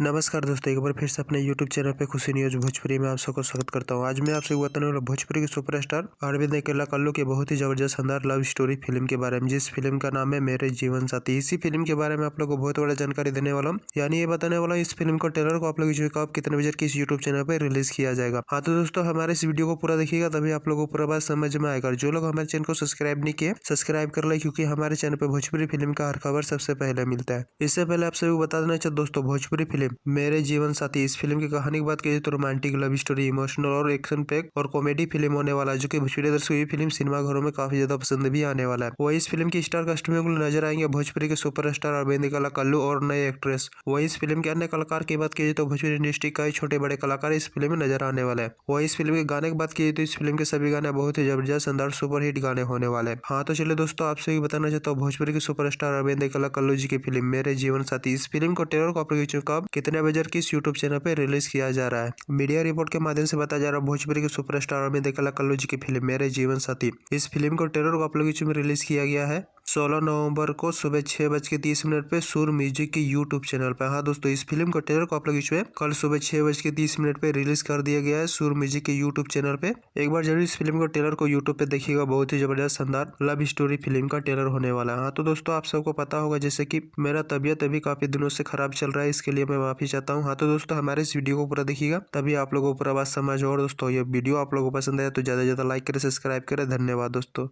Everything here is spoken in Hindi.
नमस्कार दोस्तों, एक बार फिर से अपने YouTube चैनल पे खुशी न्यूज भोजपुरी में आप सबको स्वागत करता हूँ। आज मैं आपसे बताने वाला भोजपुरी के सुपरस्टार अरविंद अकेला कल्लू की बहुत ही जबरदस्त शानदार लव स्टोरी फिल्म के बारे में, जिस फिल्म का नाम है मेरे जीवन साथी। इसी फिल्म के बारे में आप लोग को बहुत बड़ा जानकारी देने वाला हूँ, यानी ये बताने वाला हूँ इस फिल्म को ट्रेलर को आप लोग जो कब कितने बजे किस यूट्यूब चैनल पर रिलीज किया जाएगा। हाँ तो दोस्तों, हमारे इस वीडियो को पूरा देखिएगा, तभी आप लोगों को पूरा बात समझ में आएगा। जो लोग हमारे चैनल को सब्सक्राइब नहीं किए, सब्सक्राइब कर ले, क्योंकि हमारे चैनल पर भोजपुरी फिल्म का हर खबर सबसे पहले मिलता है। इससे पहले आप सभी को बता देना चाहिए दोस्तों, भोजपुरी फिल्म मेरे जीवन साथी, इस फिल्म की कहानी की बात की तो रोमांटिक लव स्टोरी, इमोशनल और एक्शन पैक और कॉमेडी फिल्म होने वाला है, जो कि भोजपुरी दर्शकों ये फिल्म सिनेमा घरों में काफी ज्यादा पसंद भी आने वाला है। वही इस फिल्म की स्टार कास्ट में नजर आएंगे भोजपुरी के सुपरस्टार अरविंद अकेला कल्लू और नए एक्ट्रेस। वही इस फिल्म के अन्य कलाकार की बात की तो भोजपुरी इंडस्ट्री का छोटे बड़े कलाकार इस फिल्म में नजर आने वाले हैं। वही इस फिल्म के गाने की बात की तो इस फिल्म के सभी गाने बहुत ही जबरदस्त शानदार सुपर हिट गाने होने वाले हैं। हाँ तो चलिए दोस्तों, आपसे बताना चाहता हूँ भोजपुरी के सुपरस्टार अरविंद अकेला कल्लू जी की फिल्म मेरे जीवन साथी, इस फिल्म को ट्रेलर को आप लोग कब कितने बजे किस यूट्यूब चैनल पे रिलीज किया जा रहा है। मीडिया रिपोर्ट के माध्यम से बताया जा रहा है भोजपुरी के सुपरस्टार अरविंद अकेला कल्लू जी की फिल्म मेरे जीवन साथी, इस फिल्म को ट्रेलर को आप लोग में रिलीज किया गया है 16 नवंबर को सुबह 6:30 पे सुर म्यूजिक के यूट्यूब चैनल पे। हाँ दोस्तों, इस फिल्म को ट्रेलर को आप लोग इसमें कल सुबह 6:30 पे रिलीज कर दिया गया है सुर म्यूजिक के यूट्यूब चैनल पे। एक बार जरूर इस फिल्म को ट्रेलर को यूट्यूब पे देखिएगा, बहुत ही जबरदस्त शानदार लव स्टोरी फिल्म का ट्रेलर होने वाला है। हाँ तो दोस्तों, आप सबको पता होगा जैसे कि मेरा तबियत अभी काफी दिनों से खराब चल रहा है, इसके लिए मैं माफी चाहता हूँ। हाँ तो दोस्तों, हमारे इस वीडियो को पूरा देखिएगा, तभी आप लोगों को पूरा बात समझ। और दोस्तों, ये वीडियो आप लोगों को पसंद आया तो ज्यादा से ज्यादा लाइक करें, सब्सक्राइब करें। धन्यवाद दोस्तों।